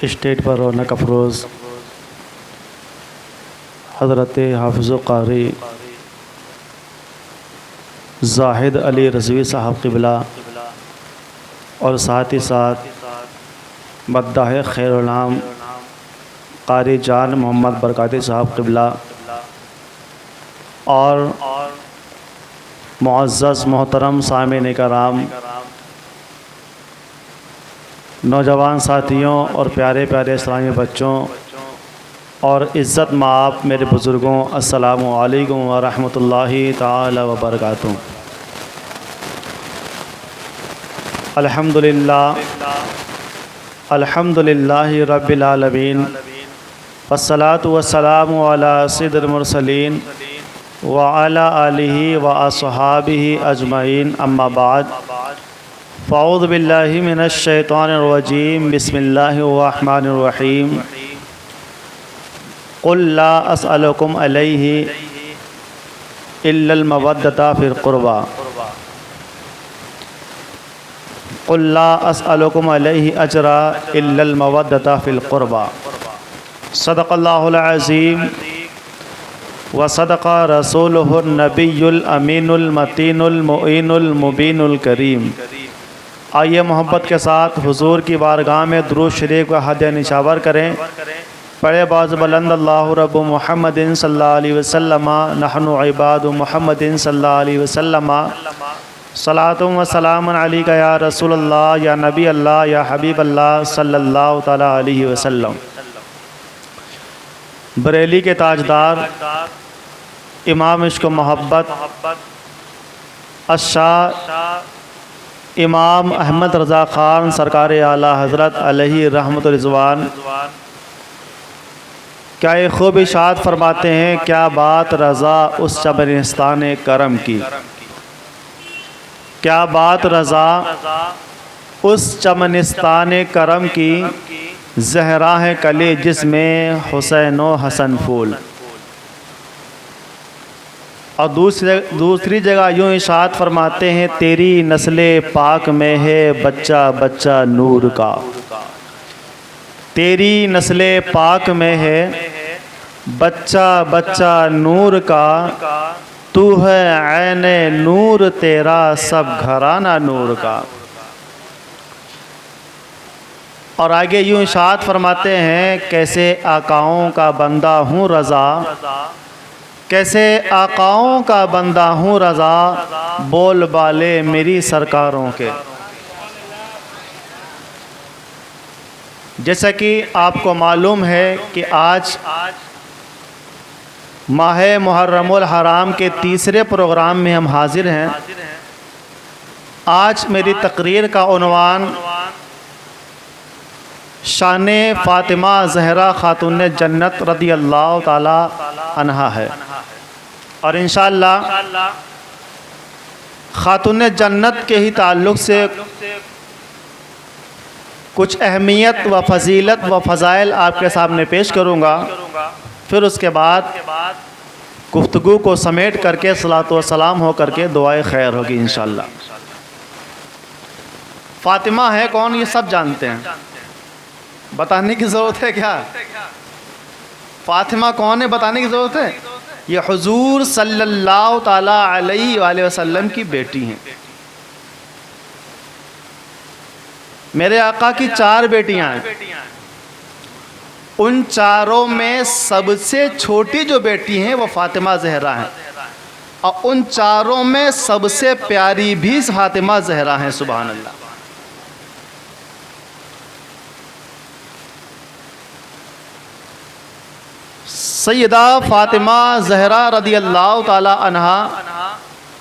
Stage پر رونق افروز حضرت حافظ و قاری زاہد علی رضوی صاحب قبلہ اور ساتھ ہی ساتھ مداح خیر العام قاری جان محمد برکاتی صاحب قبلہ اور معزز محترم سامعین کرام، نوجوان ساتھیوں اور پیارے پیارے اسلامی بچوں اور عزت مآب میرے بزرگوں، السلام علیکم ورحمۃ اللہ تعالی وبرکاتہ۔ الحمدللہ رب العالمین، والصلاة والسلام علی سید المرسلین وعلی آلہ واصحابہ اجمعین، اما بعد، فاعوذ باللہ من الشیطان الرجیم، بسم اللہ الرحمن الرحیم۔ قل لا اسألکم علیہ الا المودۃ فی القربى، قل لا اسألکم علیہ اجرا الا المودۃ فی القربى۔ صدق اللہ العظیم وصدق رسولہ النبی الامین المتین المعین المبین الکریم۔ آئیے محبت کے ساتھ حضور کی بارگاہ میں درود شریف کا ہدیہ نشاور کریں۔ پڑھے باز بلند اللہ رب محمد صلی اللہ علیہ وسلم، نحن عباد محمد صلی اللہ علیہ وسلم، صلاۃ و سلام علیک یا رسول اللہ، یا نبی اللہ، یا حبیب اللہ صلی اللہ تعالی علیہ وسلم۔ بریلی کے تاجدار امام عشق و محبت الشاہ امام احمد رضا خان سرکار اعلیٰ حضرت علیہ رحمت رضوان کیا یہ خوب ارشاد فرماتے ہیں، کیا بات رضا اس چمنستان کرم کی، کیا بات رضا اس چمنستان کرم کی، زہرا ہے کلی جس میں حسین و حسن پھول۔ اور دوسری جگہ یوں ارشاد فرماتے ہیں، تیری نسل پاک میں ہے بچہ بچہ نور کا، تیری نسل پاک میں ہے بچہ بچہ نور کا، تو ہے عین نور تیرا سب گھرانہ نور کا۔ اور آگے یوں ارشاد فرماتے ہیں، کیسے آقاؤں کا بندہ ہوں رضا، کیسے آقاؤں کا بندہ ہوں رضا، بول بالے میری سرکاروں کے۔ جیسا کہ آپ کو معلوم ہے کہ آج ماہ محرم الحرام کے تیسرے پروگرام میں ہم حاضر ہیں۔ آج میری تقریر کا عنوان شان فاطمہ زہرا خاتون جنت رضی اللہ تعالی عنہا ہے، اور انشاءاللہ خاتون جنت کے ہی تعلق سے کچھ اہمیت و فضیلت و فضائل آپ کے سامنے پیش کروں گا، پھر اس کے بعد گفتگو کو سمیٹ کر کے صلاۃ و سلام ہو کر کے دعائے خیر ہوگی انشاءاللہ۔ فاطمہ ہے کون یہ سب جانتے ہیں، بتانے کی ضرورت ہے کیا؟ فاطمہ کون ہے بتانے کی ضرورت ہے؟ یہ حضور صلی اللہ تعالی علیہ وآلہ وسلم کی بیٹی ہیں۔ میرے آقا کی 4 بیٹیاں ہیں، ان چاروں میں سب سے چھوٹی جو بیٹی ہیں وہ فاطمہ زہرا ہیں، اور ان چاروں میں سب سے پیاری بھی فاطمہ زہرا ہیں۔ سبحان اللہ۔ سیدہ فاطمہ زہرا رضی اللہ تعالی عنہا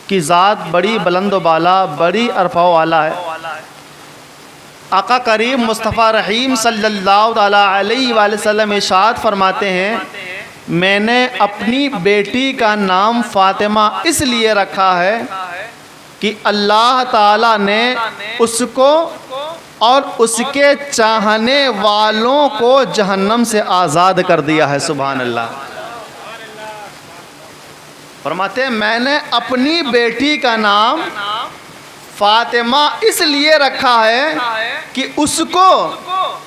کی ذات بڑی بلند و بالا، بڑی عرفہ و اعلیٰ ہے۔ آقا کریم مصطفیٰ رحیم صلی اللہ علیہ وآلہ وسلم ارشاد فرماتے ہیں، میں نے اپنی بیٹی کا نام فاطمہ اس لیے رکھا ہے کہ اللہ تعالیٰ نے اس کو اور اس کے چاہنے والوں کو جہنم سے آزاد کر دیا ہے۔ سبحان اللہ۔ فرماتے ہیں میں نے اپنی بیٹی کا نام فاطمہ اس لیے رکھا ہے کہ اس کو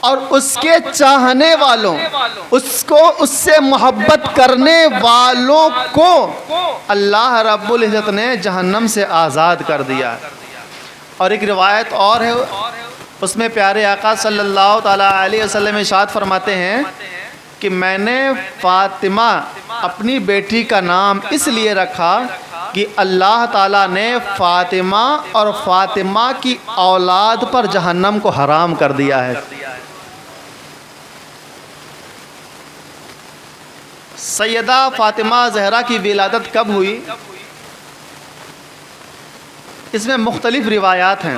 اور اس کے چاہنے والوں، اس سے محبت کرنے والوں کو اللہ رب العزت نے جہنم سے آزاد کر دیا۔ اور ایک روایت اور ہے، اس میں پیارے آقا صلی اللہ تعالیٰ علیہ وسلم ارشاد فرماتے ہیں کہ میں نے فاطمہ اپنی بیٹی کا نام اس لیے رکھا کہ اللہ تعالیٰ نے فاطمہ اور فاطمہ کی اولاد پر جہنم کو حرام کر دیا ہے۔ سیدہ فاطمہ زہرا کی ولادت کب ہوئی؟ اس میں مختلف روایات ہیں۔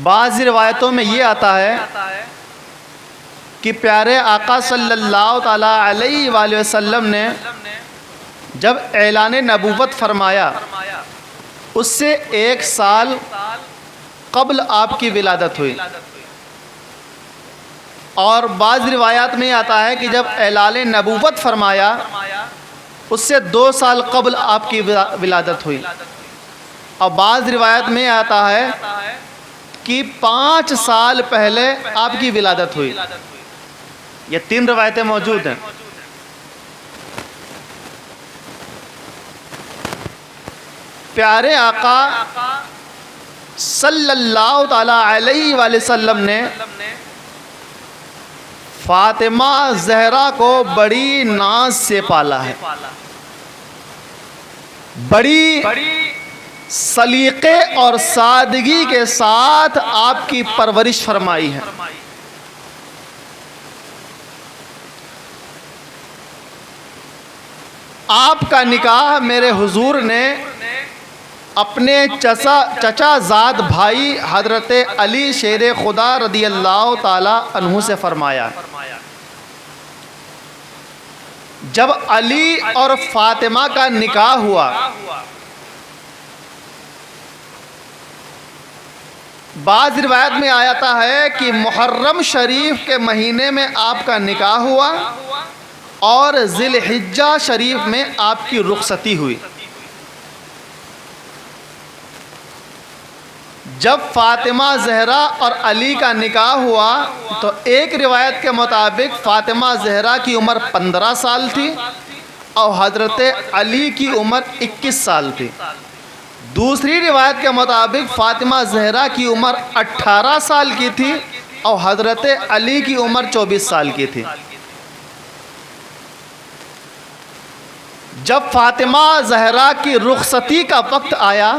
بعض روایتوں میں یہ آتا ہے کہ پیارے آقا صلی اللہ تعالیٰ علیہ وآلہ وسلم نے جب اعلان نبوت فرمایا اس سے 1 سال قبل آپ کی ولادت ہوئی، اور بعض روایات میں آتا ہے کہ جب اعلان نبوت فرمایا اس سے 2 سال قبل آپ کی ولادت ہوئی، اور بعض روایت میں آتا ہے کہ 5 سال پہلے آپ کی ولادت ہوئی۔ یہ 3 روایتیں موجود ہیں۔ پیارے آقا صلی اللہ تعالیٰ علیہ وآلہ وسلم نے فاطمہ زہرا کو بڑی ناز سے پالا ہے، بڑی سلیقے اور سادگی کے ساتھ آپ کی پرورش فرمائی ہے۔ آپ کا نکاح میرے حضور نے اپنے چچا زاد بھائی حضرت علی شیر خدا رضی اللہ تعالی عنہ سے فرمایا۔ جب علی اور فاطمہ کا نکاح ہوا، بعض روایت میں آتا ہے کہ محرم شریف کے مہینے میں آپ کا نکاح ہوا اور ذی الحجہ شریف میں آپ کی رخصتی ہوئی۔ جب فاطمہ زہرا اور علی کا نکاح ہوا تو ایک روایت کے مطابق فاطمہ زہرا کی عمر 15 سال تھی اور حضرت علی کی عمر 21 سال تھی۔ دوسری روایت کے مطابق فاطمہ زہرا کی عمر 18 سال کی تھی اور حضرت علی کی عمر 24 سال کی تھی۔ جب فاطمہ زہرا کی رخصتی کا وقت آیا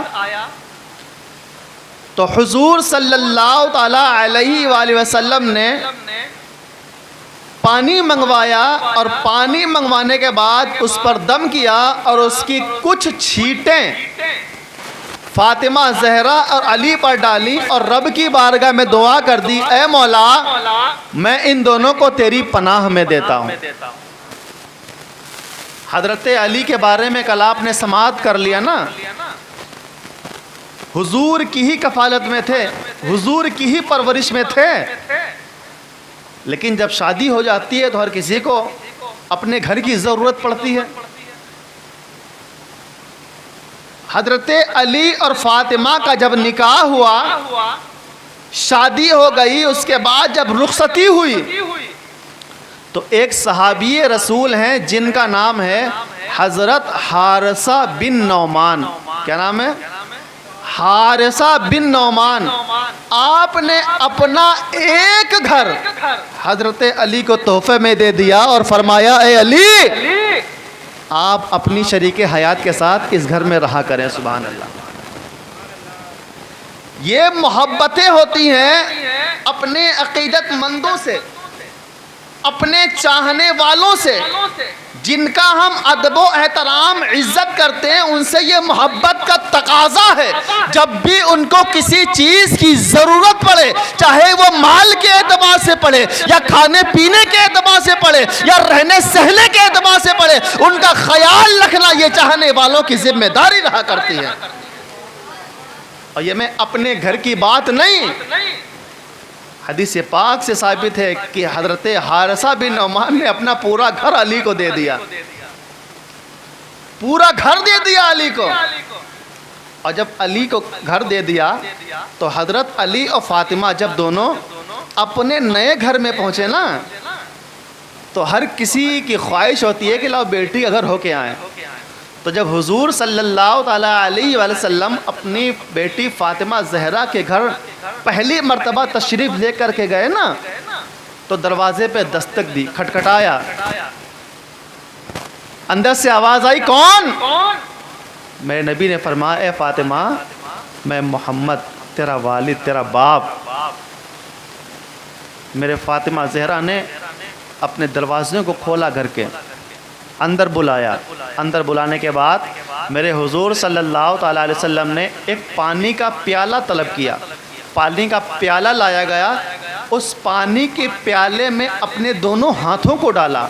تو حضور صلی اللہ تعالیٰ علیہ وآلہ وسلم نے پانی منگوایا، اور پانی منگوانے کے بعد اس پر دم کیا اور اس کی کچھ چھینٹیں فاطمہ زہرا اور علی پر ڈالی اور رب کی بارگاہ میں دعا کر دی، اے مولا میں ان دونوں کو تیری پناہ میں دیتا ہوں۔ حضرت علی کے بارے میں کل آپ نے سماعت کر لیا نا، حضور کی ہی کفالت میں تھے، حضور کی ہی پرورش میں تھے، لیکن جب شادی ہو جاتی ہے تو ہر کسی کو اپنے گھر کی ضرورت پڑتی ہے۔ حضرت علی اور فاطمہ کا جب نکاح ہوا، شادی ہو گئی، اس کے بعد جب رخصتی ہوئی تو ایک صحابی رسول ہیں جن کا نام ہے حضرت حارثہ بن نعمان۔ کیا نام ہے؟ حارثہ بن نعمان۔ آپ نے اپنا ایک گھر حضرت علی کو تحفے میں دے دیا اور فرمایا، اے علی آپ اپنی شریک حیات کے ساتھ اس گھر میں رہا کریں۔ سبحان اللہ۔ یہ محبتیں ہوتی ہیں اپنے عقیدت مندوں سے، اپنے چاہنے والوں سے، جن کا ہم ادب و احترام عزت کرتے ہیں، ان سے یہ محبت کا تقاضا ہے۔ جب بھی ان کو کسی چیز کی ضرورت پڑے، چاہے وہ مال کے اعتبار سے پڑے یا کھانے پینے کے اعتبار سے پڑے یا رہنے سہنے کے اعتبار سے پڑے، ان کا خیال رکھنا یہ چاہنے والوں کی ذمہ داری رہا کرتی ہے۔ اور یہ میں اپنے گھر کی بات نہیں، حدیث پاک سے ثابت ہے کہ حضرت حارثہ بن نعمان نے اپنا پورا گھر علی کو دے دیا، پورا گھر دے دیا علی کو۔ اور جب علی کو گھر دے دیا تو حضرت علی اور فاطمہ جب دونوں اپنے نئے گھر میں پہنچے نا تو ہر کسی کی خواہش ہوتی ہے کہ لاؤ بیٹی کا گھر ہو کے آئیں. تو جب حضور صلی اللہ تعالیٰ علیہ وآلہ وسلم اپنی بیٹی فاطمہ زہرا کے گھر پہلی مرتبہ تشریف لے کر کے گئے نا تو دروازے پہ دستک دی, کھٹکھٹایا. اندر سے آواز آئی, کون؟ میرے نبی نے فرمایا, اے فاطمہ میں محمد تیرا والد تیرا باپ. میرے فاطمہ زہرا نے اپنے دروازوں کو کھولا گھر کے, اندر بلایا. اندر بلانے کے بعد میرے حضور صلی اللہ تعالیٰ علیہ وسلم نے ایک پانی کا پیالہ طلب کیا. پانی کا پیالہ لایا گیا. اس پانی کے پیالے میں اپنے دونوں ہاتھوں کو ڈالا.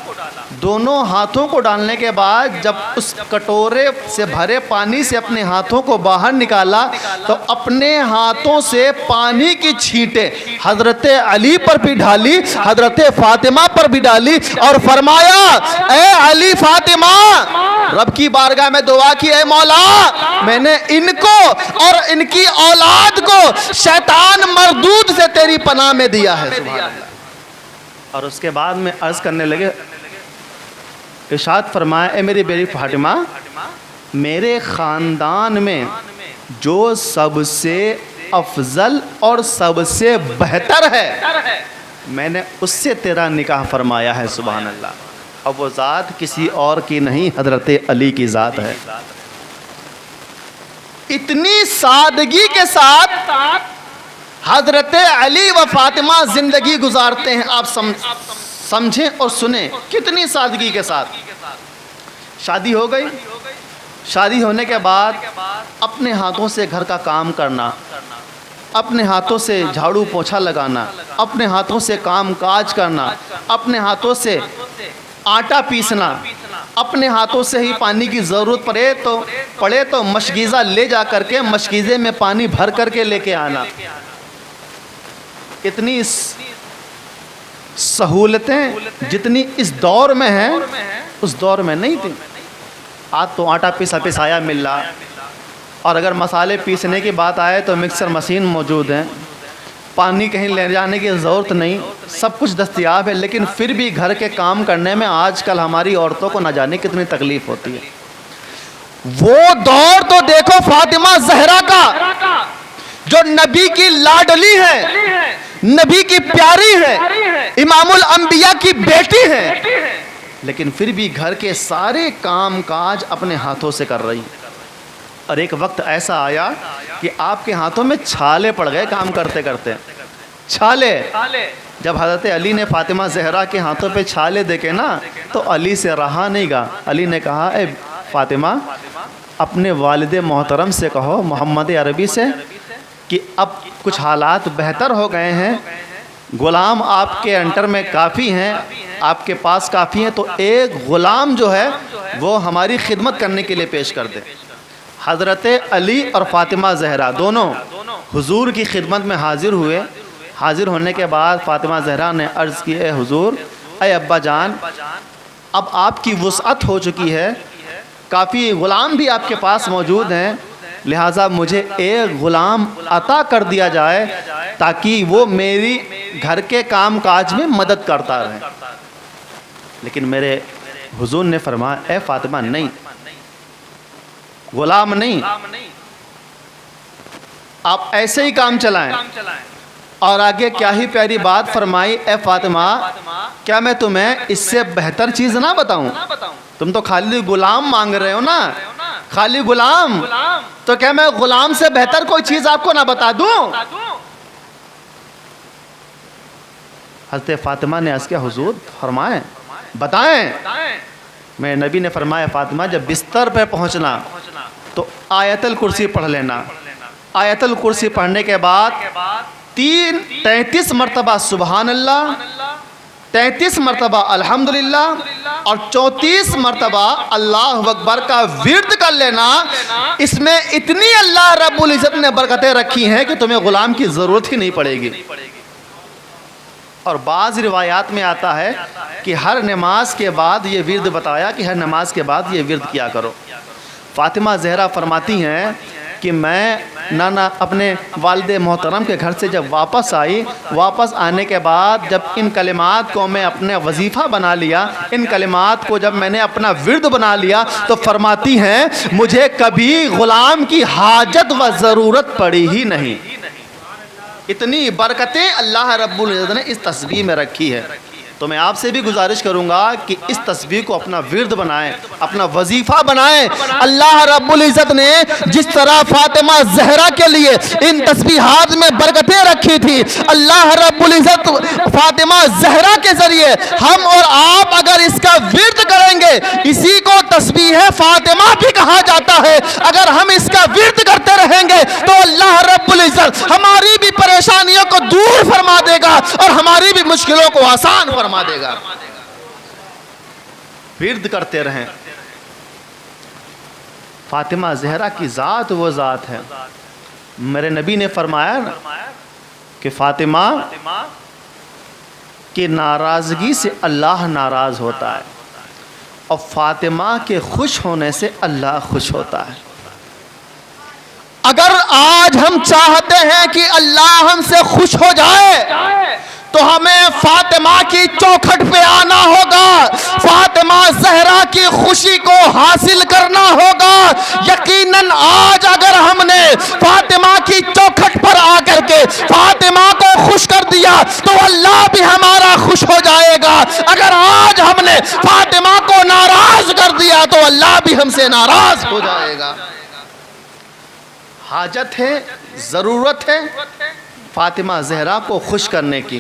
دونوں ہاتھوں کو ڈالنے کے بعد جب اس کٹورے سے بھرے پانی سے اپنے ہاتھوں کو باہر نکالا تو اپنے ہاتھوں سے پانی کی چھینٹیں حضرت علی پر بھی ڈالی, حضرت فاطمہ پر بھی ڈالی اور فرمایا, اے علی فاطمہ, رب کی بارگاہ میں دعا کی, اے مولا میں نے ان کو اور ان کی اولاد کو شیطان مردود سے تیری پناہ میں دیا ہے. سبحان اللہ. اور اس کے بعد میں عرض کرنے لگے, ارشاد فرمایا, اے میری بیٹی فاطمہ, میرے خاندان میں جو سب سے افضل اور سب سے بہتر ہے میں نے اس سے تیرا نکاح فرمایا ہے. سبحان اللہ. اب وہ ذات کسی اور کی نہیں, حضرت علی کی ذات ہے. اتنی سادگی کے ساتھ حضرت علی و فاطمہ زندگی گزارتے ہیں. آپ سمجھیں اور سنیں کتنی سادگی کے ساتھ. شادی ہو گئی. شادی ہونے کے بعد اپنے ہاتھوں سے گھر کا کام کرنا, اپنے ہاتھوں سے جھاڑو پوچھا لگانا, اپنے ہاتھوں سے کام کاج کرنا, اپنے ہاتھوں سے آٹا پیسنا, اپنے ہاتھوں سے ہی پانی کی ضرورت پڑے تو مشکیزہ لے جا کر کے مشکیزے میں پانی بھر کر کے لے کے آنا. اتنی سہولتیں جتنی اس دور میں ہیں اس دور میں نہیں تھی. آج تو آٹا پسایا مل رہا, اور اگر مسالے پیسنے کی بات آئے تو مکسر مشین موجود ہیں, پانی کہیں لے جانے کی ضرورت نہیں, سب کچھ دستیاب ہے. لیکن پھر بھی گھر کے کام کرنے میں آج کل ہماری عورتوں کو نہ جانے کتنی تکلیف ہوتی ہے. وہ دور تو دیکھو فاطمہ زہرا کا جو نبی کی لاڈلی ہے, نبی کی پیاری ہے, امام الانبیاء کی بیٹی ہے, لیکن پھر بھی گھر کے سارے کام کاج اپنے ہاتھوں سے کر رہی. اور ایک وقت ایسا آیا کہ آپ کے ہاتھوں میں چھالے پڑ گئے کام کرتے کرتے. چھالے. جب حضرت علی نے فاطمہ زہرا کے ہاتھوں پہ چھالے دیکھے نا تو علی سے رہا نہیں گا. علی نے کہا, اے فاطمہ اپنے والد محترم سے کہو, محمد عربی سے, کہ اب کچھ حالات بہتر ہو گئے ہیں, غلام آپ کے انٹر میں کافی ہیں, آپ کے پاس کافی ہیں, تو ایک غلام جو ہے وہ ہماری خدمت کرنے کے لیے پیش کر دے. حضرت علی اور فاطمہ زہرا دونوں حضور کی خدمت میں حاضر ہوئے. حاضر ہونے کے بعد فاطمہ زہرا نے عرض کی, اے حضور, اے ابا جان, اب آپ کی وسعت ہو چکی ہے, کافی غلام بھی آپ کے پاس موجود ہیں, لہٰذا مجھے ایک غلام عطا کر دیا جائے تاکہ وہ میری گھر کے کام کاج میں مدد کرتا رہے. لیکن میرے حضور نے فرمایا, اے فاطمہ نہیں, غلام نہیں, آپ ایسے ہی کام چلائیں. اور آگے کیا ہی پیاری بات فرمائی, اے فاطمہ کیا میں تمہیں اس سے بہتر چیز نہ بتاؤں؟ تم تو خالی غلام مانگ رہے ہو نا, خالی غلام, تو کیا میں غلام سے بہتر کوئی چیز آپ کو نہ بتا دوں؟ حضرت فاطمہ نے عرض کیا, حضور فرمائیں, بتائیں. میں نبی نے فرمایا, فاطمہ جب بستر پہ پہنچنا تو آیت الکرسی پڑھ لینا. آیت الکرسی پڑھنے کے بعد 33 مرتبہ سبحان اللہ, 33 مرتبہ الحمدللہ اور 34 مرتبہ اللہ اکبر کا ورد کر لینا. اس میں اتنی اللہ رب العزت نے برکتیں رکھی ہیں کہ تمہیں غلام کی ضرورت ہی نہیں پڑے گی. اور بعض روایات میں آتا ہے کہ ہر نماز کے بعد یہ ورد بتایا کہ ہر نماز کے بعد یہ ورد کیا کرو. فاطمہ زہرا فرماتی ہیں کہ میں نانا اپنے والد محترم کے گھر سے جب واپس آئی، واپس آنے کے بعد جب ان کلمات کو میں اپنے وظیفہ بنا لیا، ان کلمات کو جب میں نے اپنا ورد بنا لیا، تو فرماتی ہیں مجھے کبھی غلام کی حاجت و ضرورت پڑی ہی نہیں۔ اتنی برکتیں اللہ رب العزت نے اس تسبیح میں رکھی ہے۔ تو میں آپ سے بھی گزارش کروں گا کہ اس تسبیح کو اپنا ورد بنائیں، اپنا وظیفہ بنائیں۔ اللہ رب العزت نے جس طرح فاطمہ زہرا کے لیے ان تسبیحات میں برکتیں رکھی تھی، اللہ رب العزت فاطمہ زہرا کے ذریعے ہم اور آپ اگر اس کا ورد کریں گے، اسی کو تسبیح فاطمہ بھی کہا جاتا ہے، اگر ہم اس کا ورد کرتے رہیں گے تو اللہ رب العزت ہماری بھی پریشانیوں کو دور فرما دے گا اور ہماری بھی مشکلوں کو آسان فرما دے گا۔ ورد کرتے رہیں۔ فاطمہ زہرا کی ذات وہ ذات ہے، میرے نبی نے فرمایا کہ فاطمہ کی ناراضگی سے اللہ ناراض ہوتا ہے اور فاطمہ کے خوش ہونے سے اللہ خوش ہوتا ہے۔ اگر آج ہم چاہتے ہیں کہ اللہ ہم سے خوش ہو جائے تو ہمیں فاطمہ کی چوکھٹ پہ آنا ہوگا، فاطمہ زہرا کی خوشی کو حاصل کرنا ہوگا۔ یقیناً آج اگر ہم نے فاطمہ کی چوکھٹ پر آ کر کے فاطمہ کو خوش کر دیا تو اللہ بھی ہمارا خوش ہو جائے گا۔ اگر آج ہم نے فاطمہ کو ناراض کر دیا تو اللہ بھی ہم سے ناراض ہو جائے گا۔ حاجت ہے، ضرورت ہے فاطمہ زہرا کو خوش کرنے کی،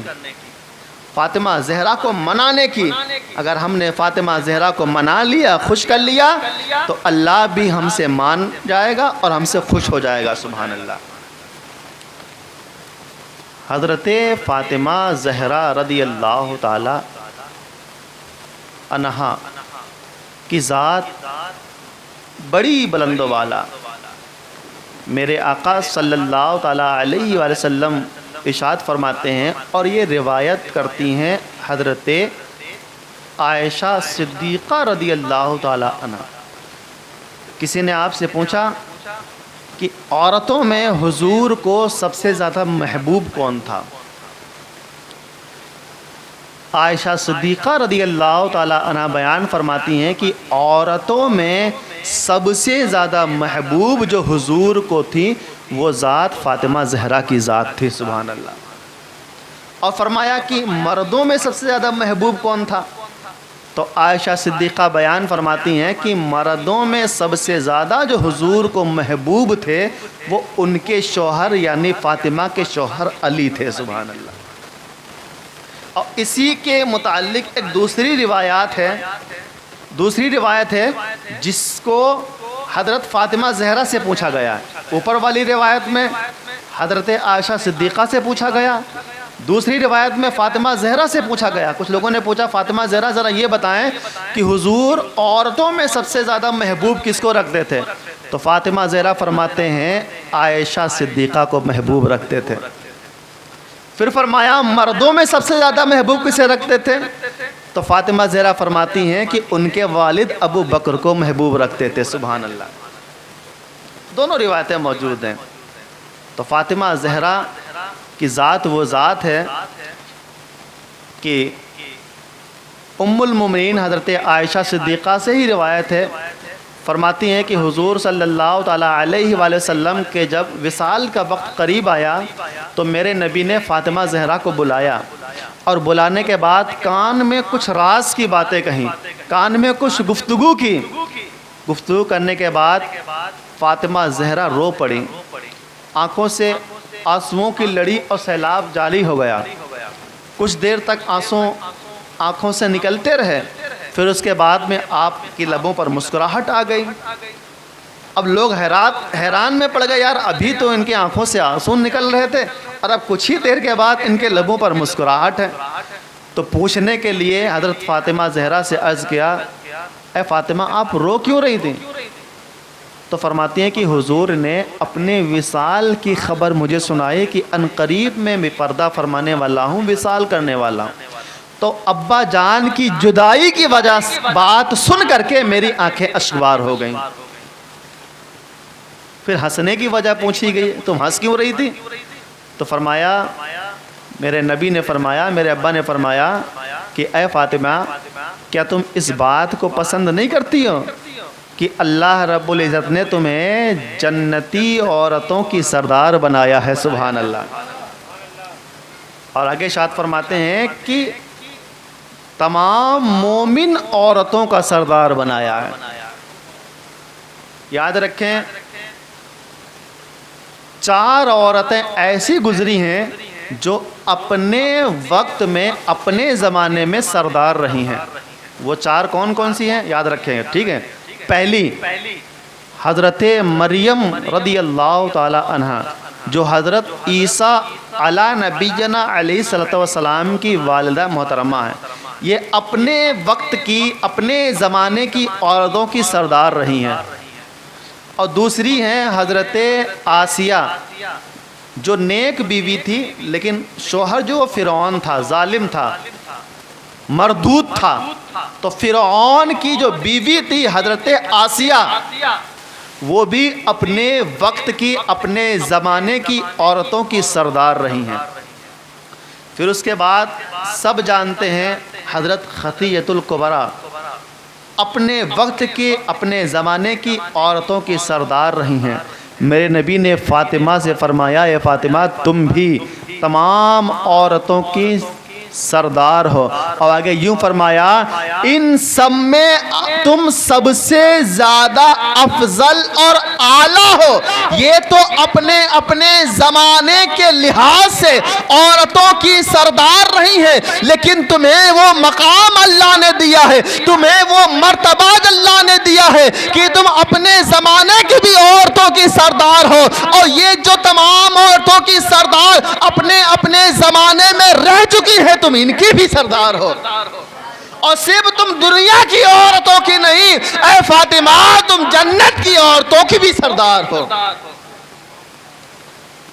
فاطمہ زہرا کو منانے کی۔ اگر ہم نے فاطمہ زہرا کو منا لیا، خوش کر لیا، تو اللہ بھی ہم سے مان جائے گا اور ہم سے خوش ہو جائے گا۔ سبحان اللہ۔ حضرت فاطمہ زہرا رضی اللہ تعالی عنہا کی ذات بڑی بلند و بالا۔ میرے آقا صلی اللہ تعالیٰ علیہ وآلہ وسلم ارشاد فرماتے ہیں اور یہ روایت کرتی ہیں حضرت عائشہ صدیقہ رضی اللہ تعالیٰ عنہ۔ کسی نے آپ سے پوچھا کہ عورتوں میں حضور کو سب سے زیادہ محبوب کون تھا؟ عائشہ صدیقہ رضی اللہ تعالیٰ عنہ بیان فرماتی ہیں کہ عورتوں میں سب سے زیادہ محبوب جو حضور کو تھی وہ ذات فاطمہ زہرا کی ذات تھی۔ سبحان اللہ۔ اور فرمایا کہ مردوں میں سب سے زیادہ محبوب کون تھا؟ تو عائشہ صدیقہ بیان فرماتی ہیں کہ مردوں میں سب سے زیادہ جو حضور کو محبوب تھے وہ ان کے شوہر یعنی فاطمہ کے شوہر علی تھے۔ سبحان اللہ۔ اور اسی کے متعلق ایک دوسری روایت ہے جس کو حضرت فاطمہ زہرا سے پوچھا گیا ہے۔ اوپر والی روایت میں حضرت عائشہ صدیقہ سے پوچھا گیا، دوسری روایت میں فاطمہ زہرا سے پوچھا گیا۔ کچھ لوگوں نے پوچھا فاطمہ زہرا ذرا یہ بتائیں کہ حضور عورتوں میں سب سے زیادہ محبوب کس کو رکھتے تھے؟ تو فاطمہ زہرا فرماتے ہیں عائشہ صدیقہ کو محبوب رکھتے تھے۔ پھر فرمایا مردوں میں سب سے زیادہ محبوب کسے رکھتے تھے؟ تو فاطمہ زہرا فرماتی ہیں کہ ان کے والد ابو بکر کو محبوب رکھتے تھے۔ سبحان اللہ۔ دونوں روایتیں موجود ہیں۔ تو فاطمہ زہرا کی ذات وہ ذات ہے کہ ام المومنین حضرت عائشہ صدیقہ سے ہی روایت ہے، فرماتی ہیں کہ حضور صلی اللہ تعالیٰ علیہ وآلہ وسلم کے جب وصال کا وقت قریب آیا تو میرے نبی نے فاطمہ زہرا کو بلایا اور بلانے کے بعد کان میں کچھ راز کی باتیں کہیں، کان میں کچھ گفتگو کی۔ گفتگو کرنے کے بعد فاطمہ زہرا رو پڑی، آنکھوں سے آنسوؤں کی لڑی اور سیلاب جاری ہو گیا۔ کچھ دیر تک آنسو آنکھوں سے نکلتے رہے، پھر اس کے بعد میں آپ کی لبوں پر مسکراہٹ آ گئی۔ اب لوگ حیران میں پڑ گئے، یار ابھی تو ان کی آنکھوں سے آنسو نکل رہے تھے اور اب کچھ ہی دیر کے بعد ان کے لبوں پر مسکراہٹ ہے۔ تو پوچھنے کے لیے حضرت فاطمہ زہرا سے عرض کیا، اے فاطمہ آپ رو کیوں رہی تھیں؟ تو فرماتی ہیں کہ حضور نے اپنے وصال کی خبر مجھے سنائی کہ عنقریب میں پردہ فرمانے والا ہوں، وصال کرنے والا ہوں۔ تو ابا جان کی جدائی کی وجہ سے بات سن کر کے میری آنکھیں اشکبار ہو گئیں۔ پھر ہنسنے کی وجہ پوچھی گئی، تم ہنس کیوں رہی تھی؟ تو فرمایا، میرے نبی نے فرمایا، میرے ابا نے فرمایا کہ اے فاطمہ، کیا تم اس بات کو پسند نہیں کرتی ہو کہ اللہ رب العزت نے تمہیں جنتی عورتوں کی سردار بنایا ہے؟ سبحان اللہ۔ اور آگے ارشاد فرماتے ہیں کہ تمام مومن عورتوں کا سردار بنایا ہے۔ یاد رکھیں، 4 عورتیں ایسی گزری ہیں جو اپنے وقت میں، اپنے زمانے میں سردار رہی ہیں۔ وہ 4 کون کون سی ہیں؟ یاد رکھیں، ٹھیک ہے۔ پہلی حضرت مریم رضی اللہ تعالی عنہ، جو حضرت عیسیٰ علی نبینا علیہ الصلوۃ والسلام کی والدہ محترمہ ہیں۔ یہ اپنے وقت کی، اپنے زمانے کی عورتوں کی سردار رہی ہیں۔ اور دوسری ہیں حضرت آسیہ، جو نیک بیوی تھی، لیکن شوہر جو فرعون تھا، ظالم تھا، مردود تھا، تو فرعون کی جو بیوی تھی حضرت آسیہ، وہ بھی اپنے وقت کی، اپنے زمانے کی عورتوں کی سردار رہی ہیں۔ پھر اس کے بعد سب جانتے ہیں حضرت خدیجہ الکبریٰ، اپنے وقت کی، اپنے زمانے کی عورتوں کی سردار رہی ہیں۔ میرے نبی نے فاطمہ سے فرمایا، اے فاطمہ، تم بھی تمام عورتوں کی سردار ہو۔ اور آگے یوں فرمایا، ان سب میں تم سب سے زیادہ افضل اور اعلیٰ ہو۔ یہ تو اپنے اپنے زمانے کے لحاظ سے عورتوں کی سردار رہی ہیں، لیکن تمہیں وہ مقام اللہ نے دیا ہے، تمہیں وہ مرتبہ اللہ نے دیا ہے کہ تم اپنے زمانے کی بھی عورتوں کی سردار ہو۔ اور یہ جو تمام عورتوں کی سردار اپنے اپنے زمانے میں رہ چکی ہے، تم ان کی بھی سردار ہو۔ اور صرف تم دنیا کی عورتوں کی نہیں، اے فاطمہ، تم جنت کی عورتوں کی بھی سردار ہو۔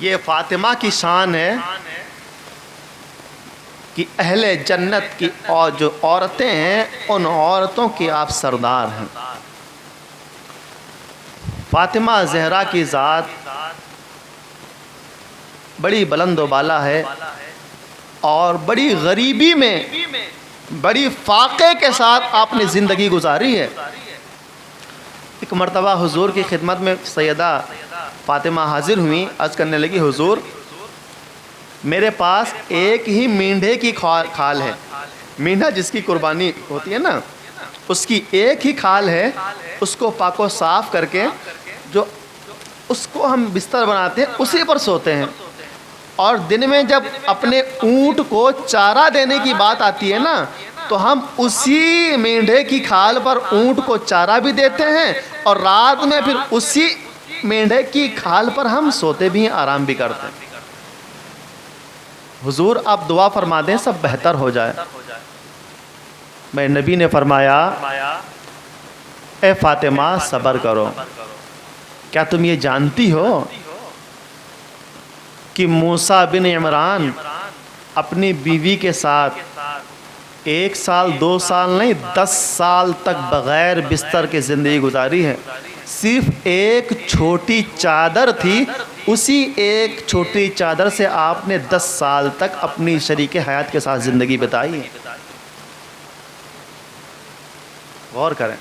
یہ فاطمہ کی شان ہے کہ اہل جنت کی اور جو عورتیں ہیں، ان عورتوں کی آپ سردار ہیں۔ فاطمہ زہرا کی ذات بڑی بلند و بالا ہے، اور بڑی غریبی میں، بڑی فاقے کے ساتھ آپ نے زندگی گزاری ہے۔ ایک مرتبہ حضور کی خدمت میں سیدہ فاطمہ حاضر ہوئیں، عرض کرنے لگی، حضور، میرے پاس ایک ہی مینڈھے کی کھال ہے، مینڈھا جس کی قربانی ہوتی ہے نا، اس کی ایک ہی کھال ہے، اس کو پاک و صاف کر کے جو اس کو ہم بستر بناتے ہیں، اسی پر سوتے ہیں۔ اور دن میں جب اپنے اونٹ کو چارہ دینے کی بات آتی ہے نا، تو ہم اسی مینڈھے کی کھال پر اونٹ کو چارہ بھی دیتے ہیں، اور رات میں پھر اسی مینڈھے کی کھال پر ہم سوتے بھی ہیں، آرام بھی کرتے ہیں۔ حضور آپ دعا فرما دیں، سب بہتر ہو جائے۔ میرے نبی نے فرمایا، اے فاطمہ، صبر کرو۔ کیا تم یہ جانتی ہو کہ موسیٰ بن عمران اپنی بیوی کے ساتھ 1 سال 2 سال نہیں 10 سال تک بغیر بستر کے زندگی گزاری ہے؟ صرف ایک چھوٹی چادر تھی، اسی ایک چھوٹی چادر سے آپ نے 10 سال تک اپنی شریک حیات کے ساتھ زندگی بتائی ہے۔ غور کریں۔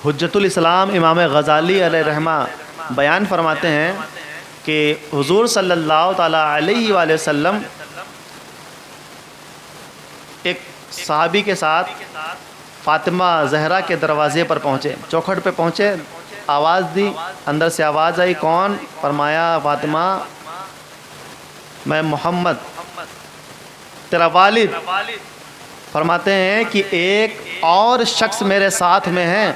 حجت الاسلام امام غزالی علیہ رحمہ بیان فرماتے ہیں کہ حضور صلی اللہ تعالیٰ علیہ وآلہ وسلم ایک صحابی کے ساتھ فاطمہ زہرا کے دروازے پر پہنچے، چوکھٹ پہ پہنچے، آواز دی، اندر سے آواز آئی، کون؟ فرمایا، فاطمہ، میں محمد تیرا والد۔ فرماتے ہیں کہ ایک اور شخص میرے ساتھ میں ہے،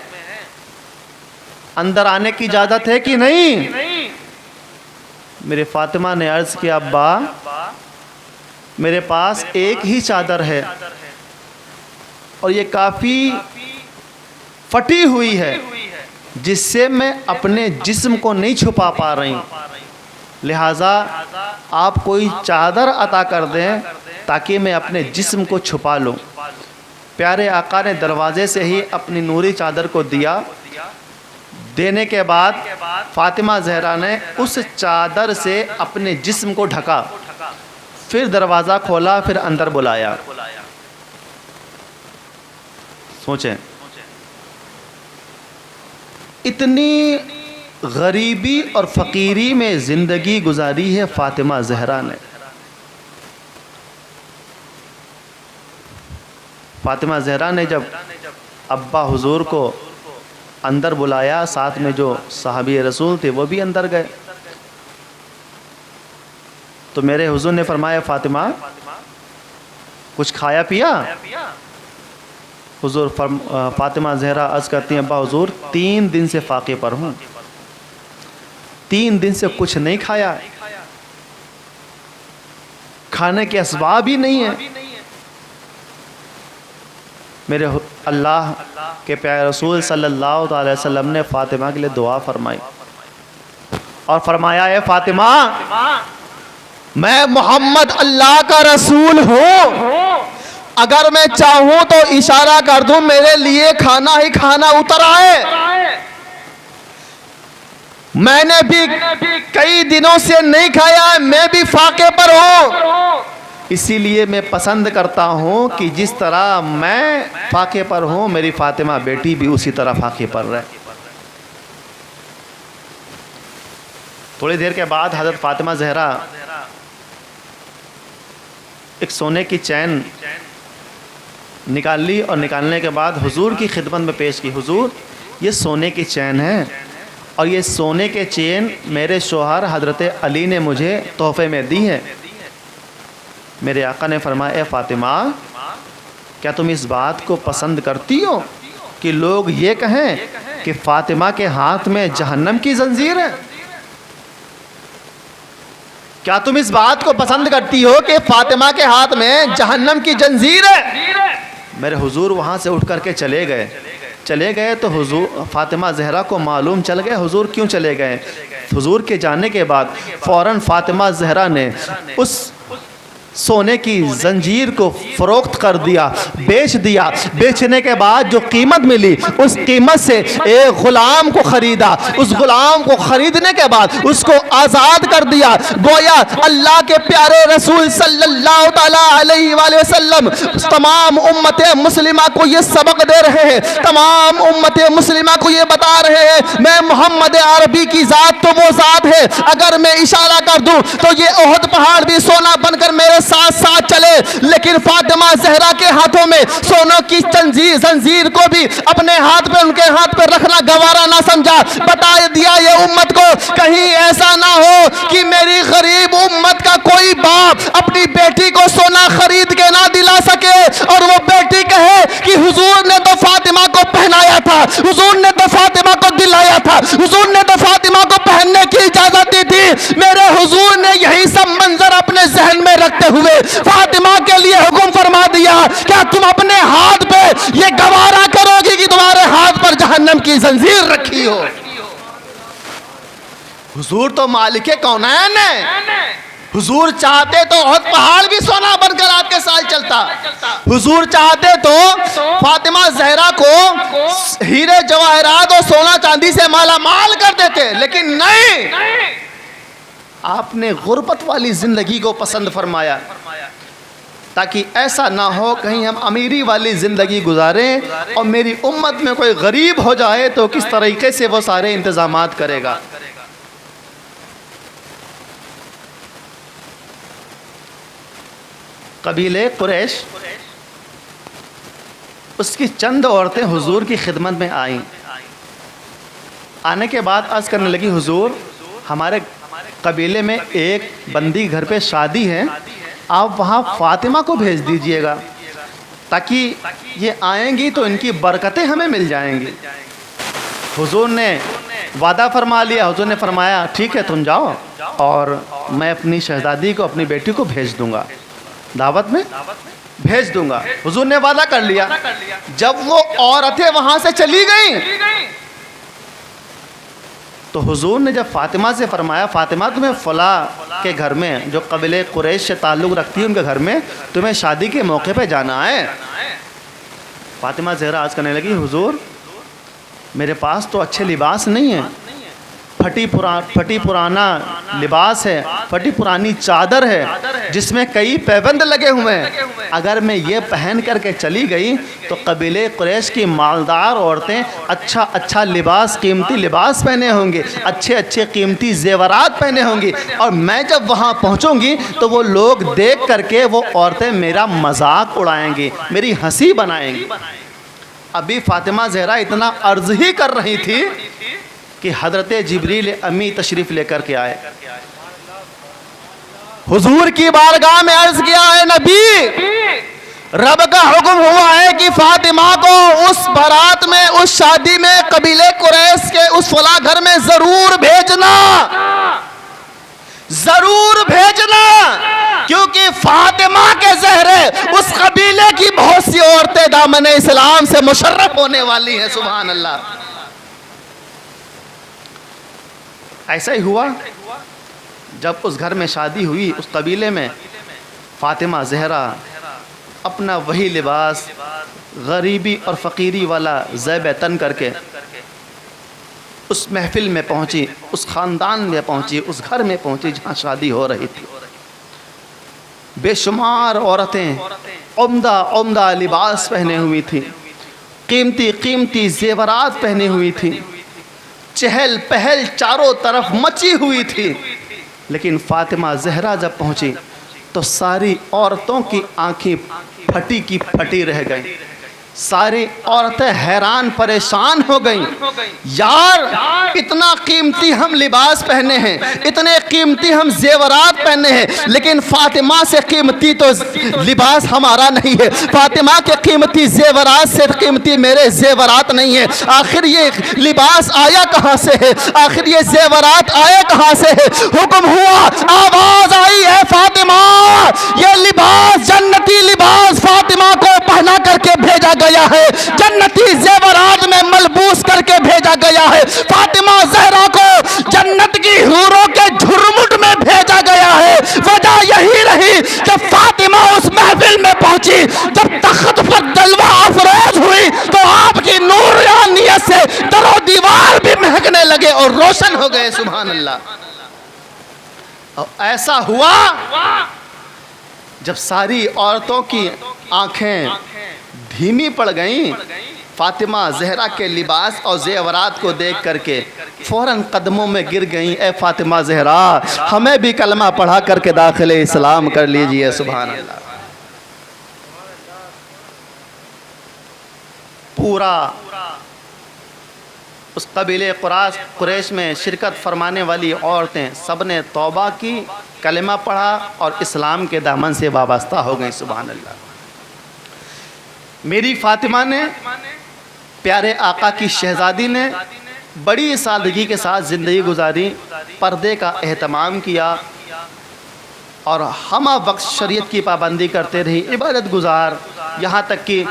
اندر آنے کی اجازت ہے کہ نہیں؟ میرے فاطمہ نے عرض کیا، ابا، میرے پاس ایک ہی چادر ہے، اور یہ کافی پھٹی ہوئی ہے، جس سے میں اپنے جسم کو نہیں چھپا پا رہی ہوں، لہٰذا آپ کوئی چادر عطا کر دیں تاکہ میں اپنے جسم کو چھپا لوں۔ پیارے آقا نے دروازے سے ہی اپنی نوری چادر کو دیا، دینے کے بعد فاطمہ زہرا نے اس چادر سے اپنے جسم کو ڈھکا، پھر دروازہ کھولا، پھر اندر بلایا۔ سوچیں، اتنی غریبی اور فقیری میں زندگی گزاری ہے فاطمہ زہرا نے۔ فاطمہ زہرا نے جب ابا حضور کو اندر بلایا، ساتھ میں جو صحابی رسول تھے وہ بھی اندر گئے، تو میرے حضور نے فرمایا فاطمہ کچھ کھایا پیا؟ حضور فاطمہ زہرا عرض کرتی ہیں ابا حضور 3 دن سے فاقے پر ہوں، 3 دن سے کچھ نہیں کھایا، کھانے کے اسباب ہی نہیں ہیں۔ میرے اللہ کے پیارے رسول صلی اللہ علیہ وسلم نے فاطمہ کے لیے دعا فرمائی اور فرمایا اے فاطمہ میں محمد اللہ کا رسول ہوں، اگر میں چاہوں تو اشارہ کر دوں میرے لیے کھانا ہی کھانا اتر آئے۔ میں نے بھی کئی دنوں سے نہیں کھایا، میں بھی فاقے پر ہوں، اسی لیے میں پسند کرتا ہوں کہ جس طرح میں فاقے پر ہوں میری فاطمہ بیٹی بھی اسی طرح فاقے پر رہے۔ تھوڑی دیر کے بعد حضرت فاطمہ زہرا ایک سونے کی چین نکال لی اور نکالنے کے بعد حضور کی خدمت میں پیش کی، حضور یہ سونے کی چین ہے اور یہ سونے کے چین میرے شوہر حضرت علی نے مجھے تحفے میں دی ہے۔ میرے آقا نے فرمایا اے فاطمہ کیا تم اس بات کو پسند کرتی ہو کہ لوگ یہ کہیں کہ فاطمہ کے ہاتھ میں جہنم کی زنجیر ہے؟ کیا تم اس بات کو پسند کرتی ہو کہ فاطمہ کے ہاتھ میں جہنم کی زنجیر ہے؟ میرے حضور وہاں سے اٹھ کر کے چلے گئے تو حضور فاطمہ زہرا کو معلوم چل گئے حضور کیوں چلے گئے۔ حضور کے جانے کے بعد فوراً فاطمہ زہرا نے اس سونے کی زنجیر کو فروخت کر دیا، بیچ دیا، بیچنے کے بعد جو قیمت ملی اس قیمت سے ایک غلام کو خریدا، اس غلام کو خریدنے کے بعد اس کو آزاد کر دیا۔ گویا اللہ کے پیارے رسول صلی اللہ تعالی علیہ وآلہ وسلم تمام امت مسلمہ کو یہ سبق دے رہے ہیں، تمام امت مسلمہ کو یہ بتا رہے ہیں میں محمد عربی کی ذات تو وہ ذات ہے، اگر میں اشارہ کر دوں تو یہ احد پہاڑ بھی سونا بن کر میرے ساتھ ساتھ چلے، لیکن فاطمہ زہرا کے ہاتھوں میں سونوں کی زنجیر کو بھی اپنے ہاتھ پہ ان کے ہاتھ پہ رکھنا گوارا نہ سمجھا۔ بتا دیا یہ امت کو کہیں ایسا نہ ہو کہ میری غریب امت کا کوئی باپ اپنی بیٹی کو سونا خرید کے نہ دلا سکے اور وہ بیٹی کہے کہ حضور نے تو فاطمہ کو پہنایا تھا، حضور نے تو فاطمہ کو دلایا تھا، حضور نے تو فاطمہ کو پہننے کی اجازت دی تھی۔ میرے حضور نے یہی سب منظر اپنے ذہن میں رکھتے ہوئے فاطمہ کے لیے حکم فرما دیا کیا تم اپنے ہاتھ پہ یہ گوارا کرو گی کہ تمہارے ہاتھ پر جہنم کی زنجیر رکھی ہو؟ حضور تو مالک کونین ہے، حضور چاہتے تو احد پہاڑ بھی سونا بن کر آپ کے ساتھ چلتا، حضور چاہتے تو فاطمہ زہرا کو ہیرے جواہرات اور سونا چاندی سے مالا مال کر دیتے، لیکن نہیں، آپ نے غربت والی زندگی کو پسند فرمایا تاکہ ایسا نہ ہو کہیں ہم امیری والی زندگی گزاریں اور میری امت میں کوئی غریب ہو جائے تو کس طریقے سے وہ سارے انتظامات کرے گا۔ قبیلے قریش اس کی چند عورتیں حضور کی خدمت میں آئیں، آنے کے بعد عرض کرنے لگی حضور ہمارے قبیلے میں ایک بندی گھر پہ شادی ہے، آپ وہاں فاطمہ کو بھیج دیجئے گا تاکہ یہ آئیں گی تو ان کی برکتیں ہمیں مل جائیں گی۔ حضور نے وعدہ فرما لیا، حضور نے فرمایا ٹھیک ہے تم جاؤ اور میں اپنی شہزادی کو اپنی بیٹی کو بھیج دوں گا، دعوت میں بھیج دوں گا۔ حضور نے وعدہ کر لیا۔ جب وہ عورتیں وہاں سے چلی گئیں تو حضور نے جب فاطمہ سے فرمایا فاطمہ تمہیں فلاں کے گھر میں جو قبیلے قریش سے تعلق رکھتی ہے ان کے گھر میں تمہیں شادی کے موقع پہ جانا ہے۔ فاطمہ زہرا عرض کرنے لگی حضور میرے پاس تو اچھے لباس نہیں ہیں، پھٹی پرانا لباس ہے، پھٹی پرانی چادر ہے جس میں کئی پیبند لگے ہوئے ہیں، اگر میں یہ پہن کر کے چلی گئی تو قبیلے قریش کی مالدار عورتیں اچھا لباس، قیمتی لباس پہنے ہوں گے، اچھے قیمتی زیورات پہنے ہوں گی، اور میں جب وہاں پہنچوں گی تو وہ لوگ دیکھ کر کے وہ عورتیں میرا مذاق اڑائیں گی، میری ہنسی بنائیں گی۔ ابھی فاطمہ زہرا اتنا عرض ہی کر رہی تھی کہ حضرت جبریل امی تشریف لے کر کے آئے، حضور کی بارگاہ میں عرض کیا ہے نبی، رب کا حکم ہوا ہے کہ فاطمہ کو اس بارات میں، اس شادی میں، قبیلے قریش کے اس فلاں گھر میں ضرور بھیجنا، ضرور بھیجنا، کیونکہ فاطمہ کے زہرے اس قبیلے کی بہت سی عورتیں دامن اسلام سے مشرف ہونے والی ہیں۔ سبحان اللہ۔ ایسا ہی ہوا جب اس گھر میں شادی ہوئی، اس قبیلے میں، فاطمہ زہرا اپنا وہی لباس غریبی اور فقیری والا زیب تن کر کے اس محفل میں پہنچی، اس خاندان میں پہنچی، اس گھر میں پہنچی جہاں شادی ہو رہی تھی۔ بے شمار عورتیں عمدہ لباس پہنے ہوئی تھی، قیمتی زیورات پہنے ہوئی تھی، چہل پہل چاروں طرف مچی ہوئی تھی، لیکن فاطمہ زہرا جب پہنچی تو ساری عورتوں کی آنکھیں پھٹی کی پھٹی رہ گئیں، ساری عورتیں حیران پریشان ہو گئیں، یار اتنا قیمتی ہم لباس پہنے ہیں، اتنے قیمتی ہم زیورات پہنے ہیں، لیکن فاطمہ سے قیمتی تو لباس ہمارا نہیں ہے، فاطمہ کے قیمتی زیورات سے قیمتی میرے زیورات نہیں ہیں، آخر یہ لباس آیا کہاں سے ہے، آخر یہ زیورات آیا کہاں سے ہے؟ حکم ہوا، آواز آئی ہے فاطمہ، یہ لباس جنتی لباس فاطمہ کو پہنا کر کے بھیجا گیا ہے، جنتی زیورات میں ملبوس کر کے بھیجا گیا ہے، فاطمہ زہرا کو جنت کی حوروں کے جھرمٹ میں بھیجا گیا ہے۔ وجہ یہی رہی کہ فاطمہ اس محفل میں پہنچی، جب تخت پر جلوہ افروز ہوئی تو آپ کی نورانیت سے در و دیوار بھی مہکنے لگے اور روشن ہو گئے۔ سبحان اللہ۔ اور ایسا ہوا جب ساری عورتوں کی آنکھیں دھیمی پڑ گئیں، فاطمہ زہرا کے لباس اور زیورات کو دیکھ کر کے فوراً قدموں میں گر گئیں، اے فاطمہ زہرا ہمیں بھی کلمہ پڑھا کر کے داخل اسلام کر لیجئے۔ سبحان اللہ۔ پورا اس قبیلے قریش میں شرکت فرمانے والی عورتیں سب نے توبہ کی، کلمہ پڑھا اور اسلام کے دامن سے وابستہ ہو گئیں۔ سبحان اللہ۔ میری فاطمہ نے، پیارے آقا کی شہزادی نے بڑی سادگی کے ساتھ زندگی گزاری، پردے کا اہتمام کیا اور ہمہ وقت شریعت کی پابندی کرتے رہی، عبادت گزار، یہاں تک کہ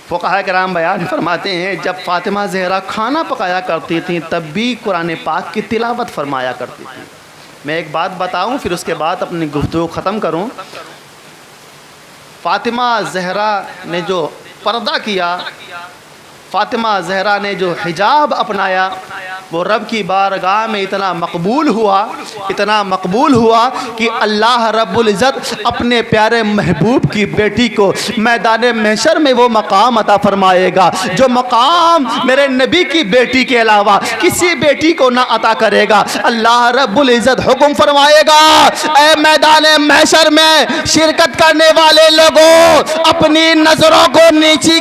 فقہاء کرام بیان فرماتے ہیں جب فاطمہ زہرا کھانا پکایا کرتی تھیں تب بھی قرآن پاک کی تلاوت فرمایا کرتی تھیں۔ میں ایک بات بتاؤں پھر اس کے بعد اپنی گفتگو ختم کروں۔ فاطمہ زہرا نے جو پردہ کیا، فاطمہ زہرا نے جو حجاب اپنایا، وہ رب کی بارگاہ میں اتنا مقبول ہوا کہ اللہ رب العزت اپنے پیارے محبوب کی بیٹی کو میدان محشر میں وہ مقام عطا فرمائے گا جو مقام میرے نبی کی بیٹی کے علاوہ کسی بیٹی کو نہ عطا کرے گا۔ اللہ رب العزت حکم فرمائے گا، اے میدان محشر میں شرکت کرنے والے لوگوں اپنی نظروں کو نیچی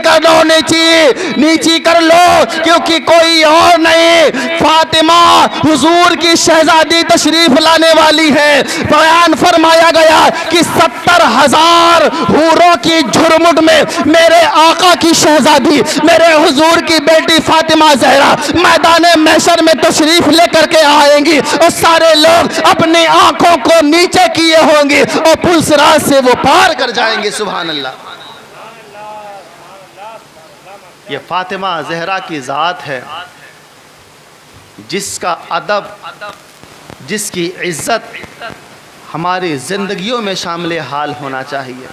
کر لو، کیونکہ کوئی اور نہیں، فاطمہ حضور کی شہزادی تشریف لانے والی ہے۔ بیان فرمایا گیا کہ 70,000 حوروں کی جھرمٹ میں میرے آقا کی شہزادی، میرے حضور کی بیٹی فاطمہ زہرا میدان محشر میں تشریف لے کر کے آئیں گی اور سارے لوگ اپنی آنکھوں کو نیچے کیے ہوں گے اور پل صراط سے وہ پار کر جائیں گے۔ سبحان اللہ۔ یہ فاطمہ زہرا کی ذات ہے جس کا ادب، جس کی عزت ہماری زندگیوں میں شامل حال ہونا چاہیے۔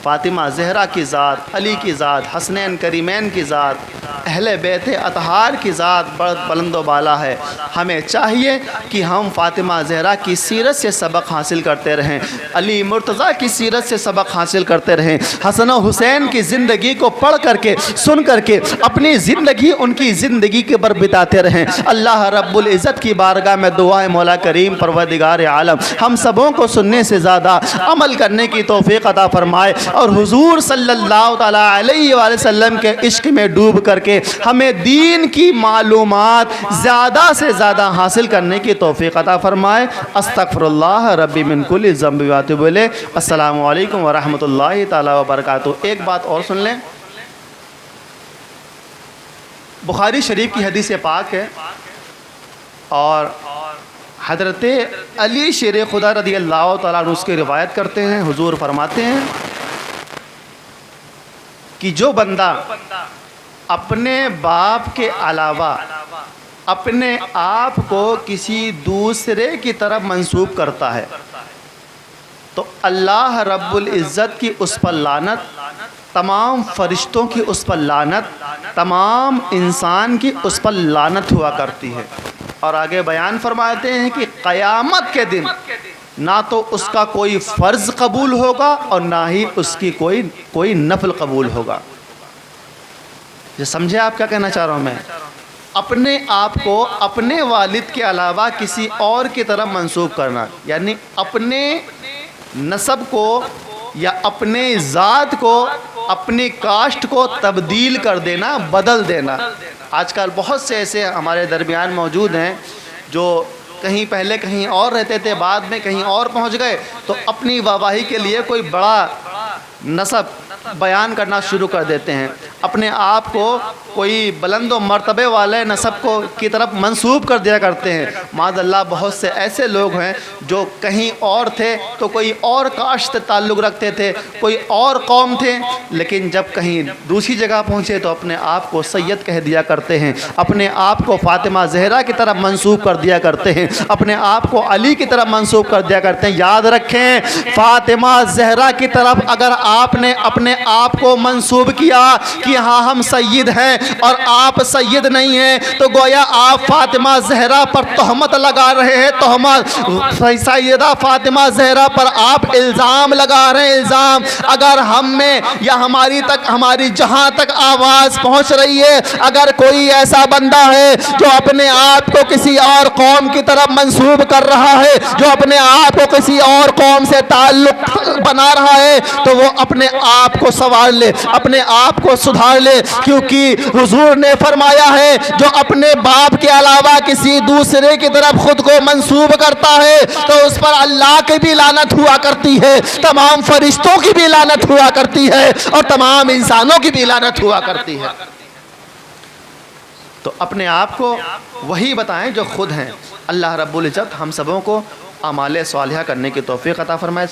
فاطمہ زہرا کی ذات، علی کی ذات، حسنین کریمین کی ذات، اہل بیت اطہار کی ذات بلند و بالا ہے. ہمیں چاہیے کہ ہم فاطمہ زہرا کی سیرت سے سبق حاصل کرتے رہیں, علی مرتضیٰ کی سیرت سے سبق حاصل کرتے رہیں, حسن و حسین کی زندگی کو پڑھ کر کے سن کر کے اپنی زندگی ان کی زندگی کے پر بتاتے رہیں. اللہ رب العزت کی بارگاہ میں دعا ہے مولا کریم پروردگار عالم ہم سبوں کو سننے سے زیادہ عمل کرنے کی توفیق عطا فرمائے, اور حضور صلی اللہ تعالیٰ علیہ وآلہ وسلم کے عشق میں ڈوب کر کے ہمیں دین کی معلومات زیادہ سے زیادہ حاصل کرنے کی توفیق عطا فرمائے. استغفر اللہ ربی من کل ذنب واتوب الیہ. السلام علیکم ورحمۃ اللہ تعالیٰ وبرکاتہ. ایک بات اور سن لیں, بخاری شریف کی حدیث پاک ہے اور حضرت علی شیر خدا رضی اللہ تعالیٰ عنہ اس کی روایت کرتے ہیں. حضور فرماتے ہیں کہ جو بندہ اپنے باپ کے علاوہ اپنے آپ کو کسی دوسرے کی طرف منسوب کرتا ہے تو اللہ رب العزت کی اس پر لعنت, تمام فرشتوں کی اس پر لعنت, تمام انسان کی اس پر لعنت ہوا کرتی ہے. اور آگے بیان فرماتے ہیں کہ قیامت کے دن نہ تو اس کا کوئی فرض قبول ہوگا اور نہ ہی اس کی کوئی نفل قبول ہوگا. یہ سمجھے آپ کیا کہنا چاہ رہا ہوں میں؟ اپنے آپ کو اپنے والد کے علاوہ کسی اور کی طرف منسوب کرنا, یعنی اپنے نسب کو یا اپنے ذات کو, اپنی کاسٹ کو تبدیل کر دینا, بدل دینا. آج کل بہت سے ایسے ہمارے درمیان موجود ہیں جو کہیں پہلے کہیں اور رہتے تھے, بعد میں کہیں اور پہنچ گئے تو اپنی واہواہی کے لیے کوئی بڑا نسب بیان کرنا شروع کر دیتے ہیں, اپنے آپ کو کوئی بلند و مرتبے والے نسب کو کی طرف منسوب کر دیا کرتے ہیں. معاذ اللہ بہت سے ایسے لوگ ہیں جو کہیں اور تھے تو کوئی اور کاسٹ سے تعلق رکھتے تھے, کوئی اور قوم تھے, لیکن جب کہیں دوسری جگہ پہنچے تو اپنے آپ کو سید کہہ دیا کرتے ہیں, اپنے آپ کو فاطمہ زہرا کی طرف منسوب کر دیا کرتے ہیں, اپنے آپ کو علی کی طرف منسوب کر دیا کرتے ہیں. یاد رکھیں فاطمہ زہرا کی طرف اگر آپ نے اپنے آپ کو منسوب کیا کہ ہاں ہم سید ہیں اور آپ سید نہیں ہیں تو گویا آپ فاطمہ زہرا پر تہمت لگا رہے ہیں, تہمت سیدہ فاطمہ زہرا پر آپ الزام لگا رہے ہیں, الزام. اگر ہم میں یا ہماری جہاں تک آواز پہنچ رہی ہے, اگر کوئی ایسا بندہ ہے جو اپنے آپ کو کسی اور قوم کی طرف منسوب کر رہا ہے, جو اپنے آپ کو کسی اور قوم سے تعلق بنا رہا ہے, تو وہ اپنے آپ کو سنوار لے, اپنے آپ کو سدھار لے, کیونکہ حضور نے فرمایا ہے جو اپنے باپ کے علاوہ کسی دوسرے کی طرف خود کو منسوب کرتا ہے تو اس پر اللہ کی بھی لعنت ہوا کرتی ہے, تمام فرشتوں کی بھی لعنت ہوا کرتی ہے, اور تمام انسانوں کی بھی لعنت ہوا کرتی ہے. تو اپنے آپ کو وہی بتائیں جو خود ہیں. اللہ رب العزت ہم سبوں کو اعمال صالحہ کرنے کی توفیق عطا فرمائے.